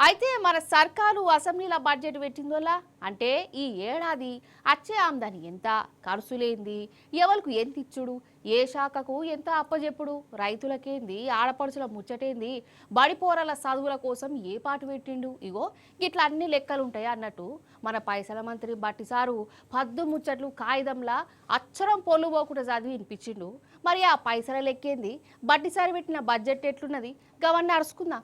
అయితే మన సర్కారు అసెంబ్లీల బడ్జెట్ పెట్టిందోలా అంటే ఈ ఏడాది వచ్చే ఆమ్దాని ఎంత, ఖర్చులేంది, ఎవరికి ఎంత ఇచ్చుడు, ఏ శాఖకు ఎంత అప్పజెప్పుడు, రైతులకేంది, ఆడపడుచుల ముచ్చటేంది, బడిపోరల చదువుల కోసం ఏ పాటు పెట్టిండు, ఇగో గిట్లా అన్ని లెక్కలుంటాయి అన్నట్టు మన పైసల మంత్రి బట్టిసారు పద్దు ముచ్చట్లు కాగితంలా అచ్చరం పొల్లు పోకుండా చదివి వినిపించిండు. మరి ఆ పైసల లెక్కేంది, బట్టిసారి పెట్టిన బడ్జెట్ ఎట్లున్నది, గవన్నీ అరుచుకుందాం.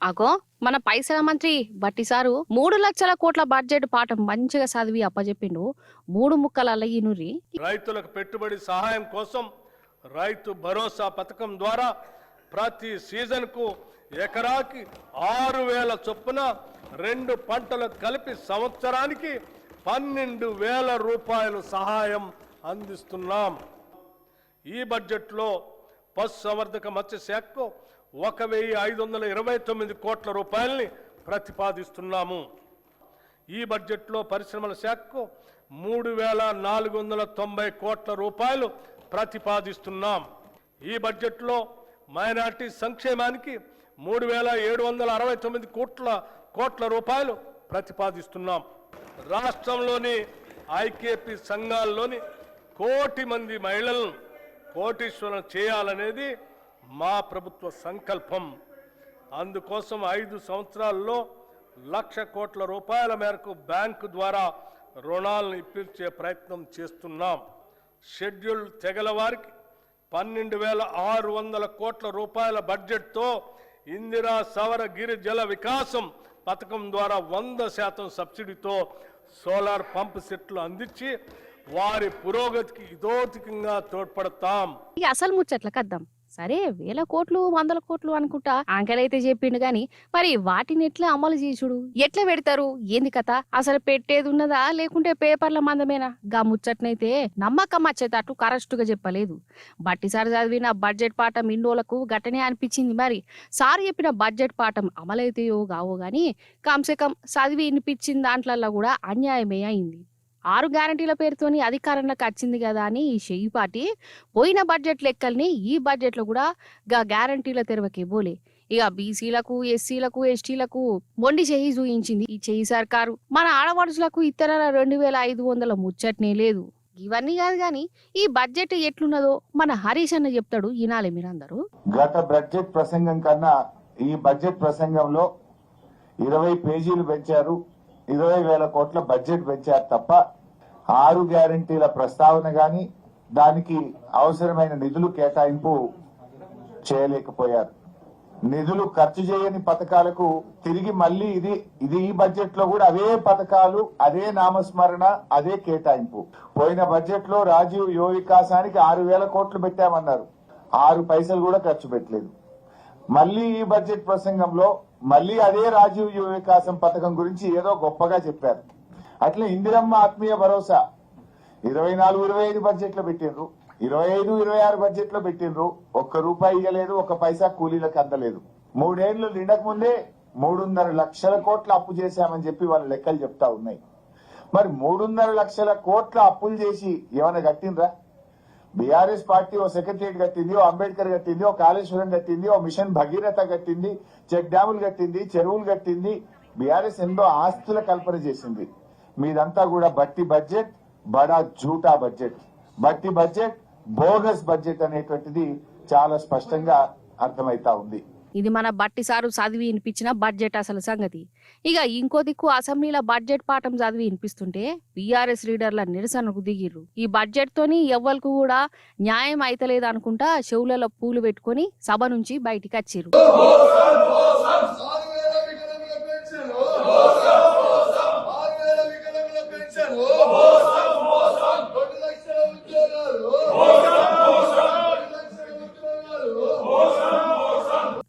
అగో మన పైసల మంత్రి బట్టిసారు 3 లక్షల కోట్ల బడ్జెట్ పాఠం మంచిగా చదివి అప్పచెప్పిండు. 3 ముక్కల ఈనురి. రైతులకు పెట్టుబడి సహాయం కోసం రైతు భరోసా పథకం ద్వారా ప్రతి సీజన్ కు ఎకరాకి 6,000 చొప్పున 2 పంటలకు కలిపి సంవత్సరానికి 12,000 రూపాయలు సహాయం అందిస్తున్నాం. ఈ బడ్జెట్లో పశుసంవర్ధక మత్స్య శాఖకు 1,529 కోట్ల రూపాయలని ప్రతిపాదిస్తున్నాము. ఈ బడ్జెట్లో పరిశ్రమల శాఖకు 3,490 కోట్ల రూపాయలు ప్రతిపాదిస్తున్నాం. ఈ బడ్జెట్లో మైనార్టీ సంక్షేమానికి 3,769 కోట్ల రూపాయలు ప్రతిపాదిస్తున్నాం. రాష్ట్రంలోని ఐకేపీ సంఘాల్లోని 1 కోటి మంది మహిళలను కోటీశ్వరం చేయాలనేది మా ప్రభుత్వ సంకల్పం. అందుకోసం 5 సంవత్సరాల్లో 1,00,000 కోట్ల రూపాయల మేరకు బ్యాంకు ద్వారా రుణాలను ఇప్పించే ప్రయత్నం చేస్తున్నాం. షెడ్యూల్ తెగల వారికి 12,600 కోట్ల రూపాయల బడ్జెట్తో ఇందిరా సవర గిరి జల వికాసం పథకం ద్వారా 100% సబ్సిడీతో సోలార్ పంప్ సెట్లు అందించి వారి పురోగతికి ఇదోతికంగా తోడ్పడతాం. అసలు ముచ్చట్ల కద్దాం. సరే 1,000 కోట్లు 100 కోట్లు అనుకుంటా ఆంకలైతే చెప్పిండు గాని మరి వాటిని ఎట్లా అమలు చేసుడు, ఎట్లా పెడతారు, ఏంది కథ, అసలు పెట్టేది ఉన్నదా లేకుంటే పేపర్ల మందమేనా? గా ముచ్చట్నైతే నమ్మకం వచ్చేటట్టు కరెక్ట్ గా చెప్పలేదు. బట్టిసారి చదివిన బడ్జెట్ పాఠం ఇండోలకు గట్టనే అనిపించింది. మరి సార్ చెప్పిన బడ్జెట్ పాఠం అమలైతేయో గావో గాని కమ్సే కమ్ చదివి వినిపించిన దాంట్లల్లో కూడా అన్యాయమే అయింది. 6 గ్యారంటీల పేరుతోని అధికారంలోకి వచ్చింది కదా అని ఈ చెయ్యి పార్టీ పోయిన బడ్జెట్ లెక్కల్ని ఈ బడ్జెట్ లో కూడా గా గ్యారంటీల తెరవకే బోలే. ఇక బీసీలకు, ఎస్సీలకు, ఎస్టీలకు మొండి చెయ్యి చూయించింది ఈ చెయ్యి సర్కారు. మన ఆడపడుచులకు ఇతర 2,500 ముచ్చట్నే లేదు. ఇవన్నీ కాదు గాని ఈ బడ్జెట్ ఎట్లున్నదో మన హరీష్ అన్న చెప్తాడు, ఈనాలే మీరందరూ. గత బడ్జెట్ ప్రసంగం కన్నా ఈ బడ్జెట్ ప్రసంగంలో 20 పేజీలు పెంచారు, 20,000 కోట్ల బడ్జెట్ పెంచారు తప్ప 6 గ్యారంటీల ప్రస్తావన గాని దానికి అవసరమైన నిధులు కేటాయింపు చేయలేకపోయారు. నిధులు ఖర్చు చేయని పథకాలకు తిరిగి మళ్ళీ ఇది ఈ బడ్జెట్ లో కూడా అవే పథకాలు, అదే నామస్మరణ, అదే కేటాయింపు. పోయిన బడ్జెట్ లో రాజీవ్ యువ వికాసానికి 6,000 కోట్లు పెట్టామన్నారు, 6 పైసలు కూడా ఖర్చు పెట్టలేదు. మళ్ళీ ఈ బడ్జెట్ ప్రసంగంలో మళ్ళీ అదే రాజీవ్ యువ వికాసం పథకం గురించి ఏదో గొప్పగా చెప్పారు. అట్లా ఇందిరమ్మ ఆత్మీయ భరోసా 24-25 బడ్జెట్ లో పెట్టిండ్రు, 25-26 బడ్జెట్ లో పెట్టిండ్రు. 1 రూపాయి ఇవ్వలేదు, 1 పైసా కూలీలకు అందలేదు. 3 ఏళ్లు నిండక ముందే 3.5 లక్షల కోట్ల అప్పు చేశామని చెప్పి వాళ్ళ లెక్కలు చెప్తా ఉన్నాయి. మరి 3.5 లక్షల కోట్ల అప్పులు చేసి ఏమైనా కట్టిండ్రా? బీఆర్ఎస్ పార్టీ ఓ సెక్రటరియట్ కట్టింది, ఓ అంబేద్కర్ కట్టింది, ఓ కాళేశ్వరం కట్టింది, ఓ మిషన్ భగీరథ కట్టింది, చెక్ డ్యాములు కట్టింది, చెరువులు కట్టింది. బీఆర్ఎస్ ఎన్నో ఆస్తుల కల్పన చేసింది. మీదంతా కూడా బట్టి బడ్జెట్, బడా జూటా బడ్జెట్, బట్టి బడ్జెట్, బోగస్ బడ్జెట్ అనేటువంటిది చాలా స్పష్టంగా అర్థమైతా ఉంది. ఇది మన బట్టిసారు చదివి వినిపించిన బడ్జెట్ అసలు సంగతి. ఇక ఇంకో దిక్కు అసెంబ్లీల బడ్జెట్ పాఠం చదివి వినిపిస్తుంటే బీఆర్ఎస్ లీడర్ల నిరసనకు దిగిర్రు. ఈ బడ్జెట్ తోని ఎవ్వరికి కూడా న్యాయం అయితలేదు అనుకుంటా చెవులలో పూలు పెట్టుకుని సభ నుంచి బయటికి వచ్చిర్రు.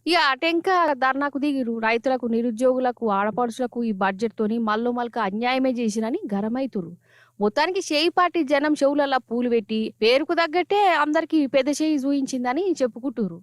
ఇక అటెంక ధర్నాకు దిగిరు. రైతులకు, నిరుద్యోగులకు, ఆడపడుచులకు ఈ బడ్జెట్ తోని మల్క అన్యాయమే చేసినని గరమైతురు. మొత్తానికి చేయి పార్టీ జనం చెవులలో పూలు పెట్టి పేరుకు తగ్గట్టే అందరికి పెద్ద చేయి చూయించిందని చెప్పుకుంటురు.